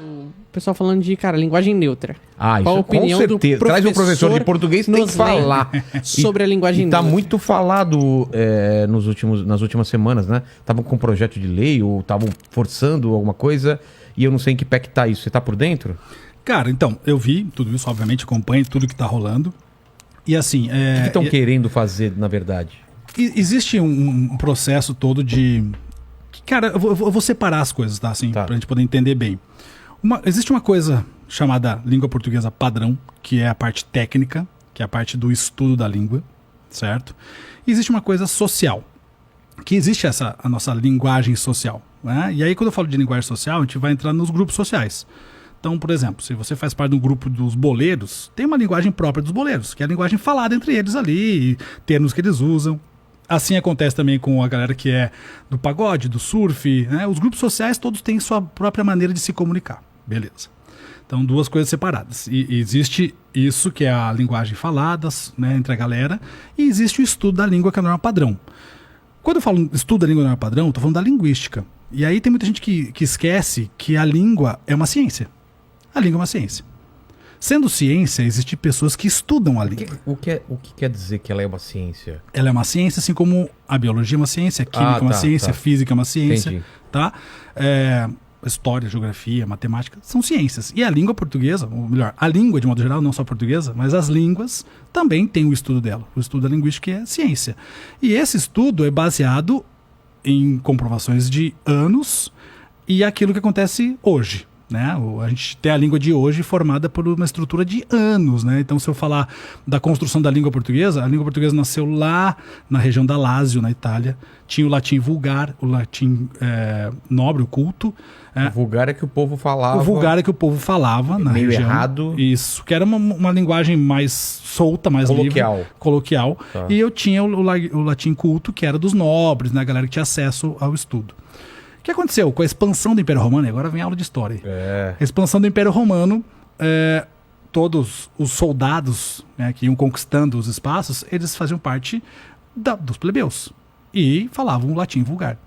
O pessoal falando de, cara, linguagem neutra. Qual a opinião com certeza. Traz um professor de português que tem que falar sobre a linguagem neutra. Tá muito falado nas últimas semanas, né? Estavam com um projeto de lei ou estavam forçando alguma coisa e eu não sei em que pé que tá isso. Você tá por dentro? Cara, então, eu vi tudo isso, obviamente, acompanho tudo que tá rolando. E assim... O que estão querendo fazer, na verdade? Existe um processo todo de... Cara, eu vou separar as coisas, tá? Assim, pra gente poder entender bem. Existe uma coisa chamada língua portuguesa padrão, que é a parte técnica, que é a parte do estudo da língua, certo? E existe uma coisa social, que existe a nossa linguagem social, né? E aí, quando eu falo de linguagem social, a gente vai entrar nos grupos sociais. Então, por exemplo, se você faz parte do grupo dos boleiros, tem uma linguagem própria dos boleiros, que é a linguagem falada entre eles ali, termos que eles usam. Assim acontece também com a galera que é do pagode, do surf, né? Os grupos sociais todos têm sua própria maneira de se comunicar. Beleza. Então, duas coisas separadas. E existe isso, que é a linguagem falada, né, entre a galera, e existe o estudo da língua, que é a norma padrão. Quando eu falo estudo da língua norma padrão, eu estou falando da linguística. E aí tem muita gente que esquece que a língua é uma ciência. A língua é uma ciência. Sendo ciência, existem pessoas que estudam a língua. O que quer dizer que ela é uma ciência? Ela é uma ciência, assim como a biologia é uma ciência, a química é uma ciência, a física é uma ciência. Entendi. Tá? História, geografia, matemática, são ciências. E a língua portuguesa, ou melhor, a língua de modo geral, não só a portuguesa, mas as línguas também têm o estudo dela. O estudo da linguística é ciência. E esse estudo é baseado em comprovações de anos e aquilo que acontece hoje. Né? A gente tem a língua de hoje formada por uma estrutura de anos, né? Então, se eu falar da construção da língua portuguesa, a língua portuguesa nasceu lá na região da Lácio, na Itália. Tinha o latim vulgar, o latim nobre, o culto. O vulgar é que o povo falava. O vulgar é que o povo falava na meio região. Errado. Isso, que era uma linguagem mais solta, mais livre. Coloquial. Tá. E eu tinha o latim culto, que era dos nobres, né? A galera que tinha acesso ao estudo. O que aconteceu com a expansão do Império Romano? E agora vem a aula de história. A expansão do Império Romano, todos os soldados, né, que iam conquistando os espaços, eles faziam parte dos plebeus e falavam o latim vulgar.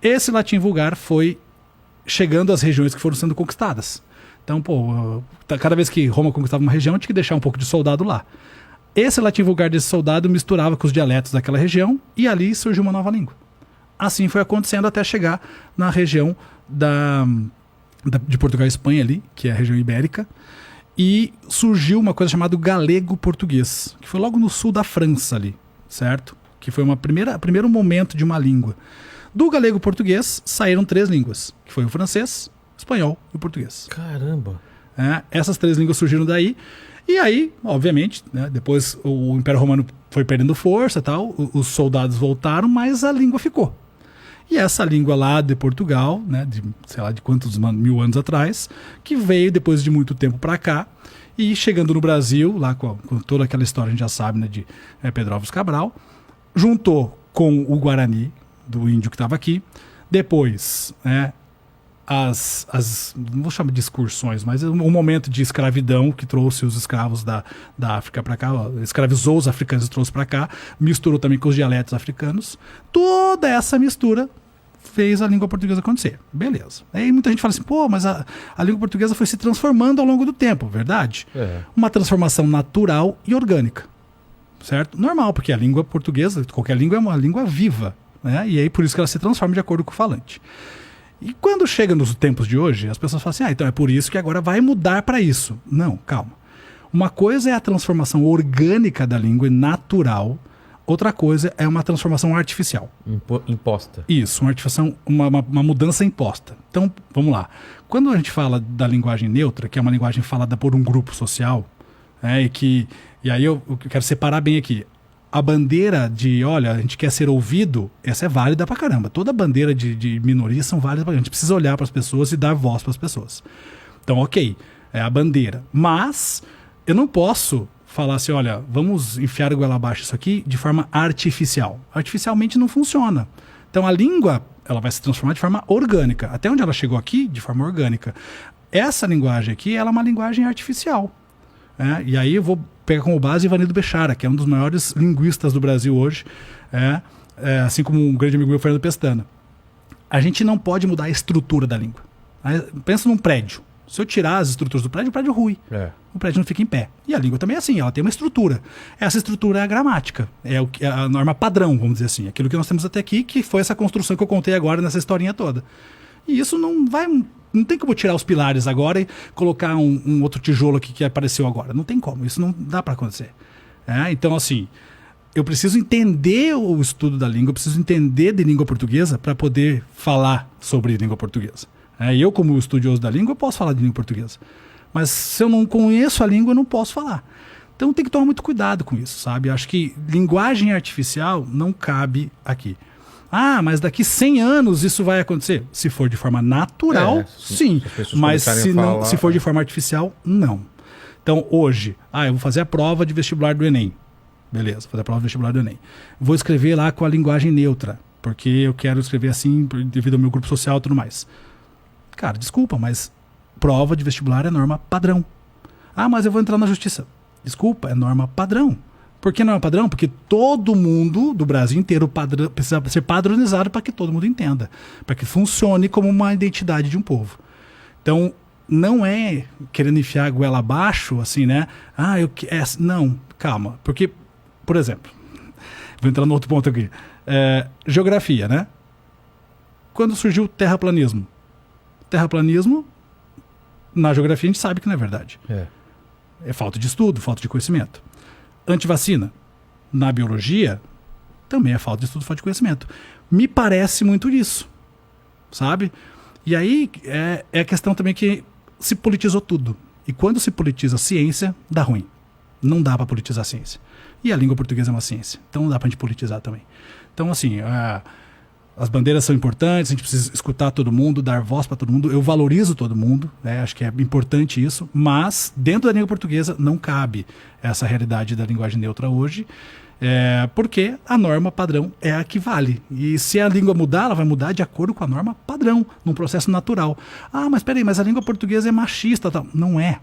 Esse latim vulgar foi chegando às regiões que foram sendo conquistadas. Então, cada vez que Roma conquistava uma região, tinha que deixar um pouco de soldado lá. Esse latim vulgar desse soldado misturava com os dialetos daquela região e ali surgiu uma nova língua. Assim foi acontecendo até chegar na região de Portugal e Espanha ali, que é a região ibérica, e surgiu uma coisa chamada galego-português, que foi logo no sul da França ali, certo? Que foi primeiro momento de uma língua. Do galego-português saíram 3 línguas, que foi o francês, o espanhol e o português. Caramba! Essas 3 línguas surgiram daí. E aí, obviamente, né, depois o Império Romano foi perdendo força e tal, os soldados voltaram, mas a língua ficou. E essa língua lá de Portugal, né, de sei lá de quantos mil anos atrás, que veio depois de muito tempo para cá, e chegando no Brasil, lá com toda aquela história, a gente já sabe, né, de Pedro Álvares Cabral, juntou com o Guarani, do índio que estava aqui, depois, né, não vou chamar de excursões, mas um momento de escravidão que trouxe os escravos da África para cá, escravizou os africanos e trouxe para cá, misturou também com os dialetos africanos. Toda essa mistura fez a língua portuguesa acontecer. Beleza. Aí muita gente fala assim, mas a língua portuguesa foi se transformando ao longo do tempo, verdade? Uma transformação natural e orgânica, certo? Normal, porque a língua portuguesa, qualquer língua é uma língua viva, né? E aí por isso que ela se transforma de acordo com o falante. E quando chega nos tempos de hoje, as pessoas falam assim, então é por isso que agora vai mudar para isso. Não, calma. Uma coisa é a transformação orgânica da língua e natural, outra coisa é uma transformação artificial. Imposta. Isso, uma mudança imposta. Então, vamos lá. Quando a gente fala da linguagem neutra, que é uma linguagem falada por um grupo social, e aí eu quero separar bem aqui. A bandeira de, olha, a gente quer ser ouvido, essa é válida pra caramba. Toda bandeira de minoria são válidas pra caramba. A gente precisa olhar para as pessoas e dar voz para as pessoas. Então, ok, é a bandeira. Mas eu não posso falar assim, olha, vamos enfiar a goela abaixo isso aqui de forma artificial. Artificialmente não funciona. Então a língua, ela vai se transformar de forma orgânica. Até onde ela chegou aqui, de forma orgânica. Essa linguagem aqui, ela é uma linguagem artificial. E aí eu vou pegar como base Ivanildo Bechara, que é um dos maiores linguistas do Brasil hoje, assim como um grande amigo meu, Fernando Pestana. A gente não pode mudar a estrutura da língua. Pensa num prédio. Se eu tirar as estruturas do prédio, o prédio rui. O prédio não fica em pé. E a língua também é assim, ela tem uma estrutura. Essa estrutura é a gramática. É a norma padrão, vamos dizer assim. Aquilo que nós temos até aqui, que foi essa construção que eu contei agora nessa historinha toda. E isso não tem como tirar os pilares agora e colocar um outro tijolo aqui que apareceu agora. Não tem como, isso não dá para acontecer. Então, assim, eu preciso entender o estudo da língua, eu preciso entender de língua portuguesa para poder falar sobre língua portuguesa. Eu, como estudioso da língua, eu posso falar de língua portuguesa. Mas se eu não conheço a língua, eu não posso falar. Então tem que tomar muito cuidado com isso, sabe? Eu acho que linguagem artificial não cabe aqui. Mas daqui 100 anos isso vai acontecer? Se for de forma natural, sim. Mas se for de forma artificial, não. Então hoje, eu vou fazer a prova de vestibular do Enem. Beleza, vou fazer a prova de vestibular do Enem. Vou escrever lá com a linguagem neutra, porque eu quero escrever assim devido ao meu grupo social e tudo mais. Cara, desculpa, mas prova de vestibular é norma padrão. Mas eu vou entrar na justiça. Desculpa, é norma padrão. Por que norma padrão? Porque todo mundo do Brasil inteiro precisa ser padronizado para que todo mundo entenda. Para que funcione como uma identidade de um povo. Então, não é querendo enfiar a goela abaixo, assim, né? Não, calma. Porque, por exemplo, vou entrar no outro ponto aqui. Geografia, né? Quando surgiu o terraplanismo? Terraplanismo, na geografia a gente sabe que não é verdade. É falta de estudo, falta de conhecimento. Antivacina, na biologia, também é falta de estudo, falta de conhecimento. Me parece muito disso, sabe? E aí é a questão também que se politizou tudo. E quando se politiza a ciência, dá ruim. Não dá para politizar a ciência. E a língua portuguesa é uma ciência, então não dá pra gente politizar também. Então, assim, as bandeiras são importantes, a gente precisa escutar todo mundo, dar voz para todo mundo. Eu valorizo todo mundo, acho que é importante isso, mas dentro da língua portuguesa não cabe essa realidade da linguagem neutra hoje, porque a norma padrão é a que vale. E se a língua mudar, ela vai mudar de acordo com a norma padrão, num processo natural. Mas peraí, mas a língua portuguesa é machista. Tal. Não é.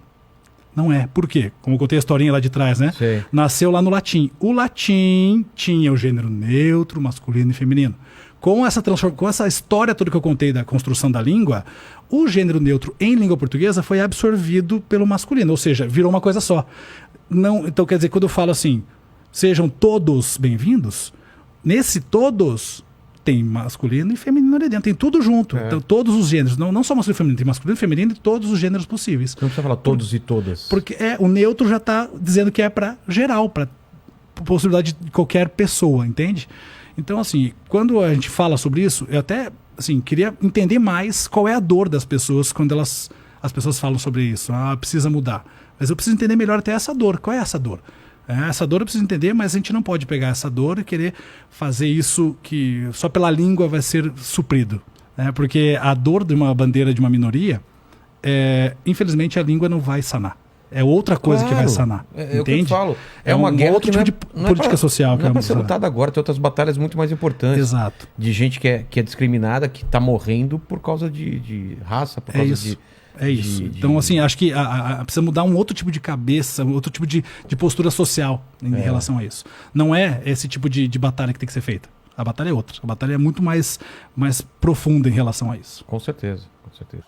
Não é. Por quê? Como eu contei a historinha lá de trás, né? Sim. Nasceu lá no latim. O latim tinha o gênero neutro, masculino e feminino. Com essa história toda que eu contei da construção da língua, o gênero neutro em língua portuguesa foi absorvido pelo masculino, ou seja, virou uma coisa só. Então, quer dizer, quando eu falo assim, sejam todos bem-vindos, nesse todos tem masculino e feminino ali dentro, tem tudo junto. Então, todos os gêneros, não só masculino e feminino, tem masculino e feminino e todos os gêneros possíveis. Não precisa falar todos e todas. Porque o neutro já está dizendo que é para geral, para possibilidade de qualquer pessoa, entende? Então, assim, quando a gente fala sobre isso, eu até queria entender mais qual é a dor das pessoas quando as pessoas falam sobre isso. Precisa mudar. Mas eu preciso entender melhor até essa dor. Qual é essa dor? Essa dor eu preciso entender, mas a gente não pode pegar essa dor e querer fazer isso que só pela língua vai ser suprido. Porque a dor de uma bandeira de uma minoria, infelizmente a língua não vai sanar. É outra coisa que vai sanar. Entende? É o que eu falo. É uma guerra outro tipo de política social. Não é para ser lutada agora, tem outras batalhas muito mais importantes. Exato. De gente que é discriminada, que está morrendo por causa de raça, por causa de... É isso. Então, assim, acho que precisa mudar um outro tipo de cabeça, um outro tipo de postura social em relação a isso. Não é esse tipo de batalha que tem que ser feita. A batalha é outra. A batalha é muito mais profunda em relação a isso. Com certeza, com certeza.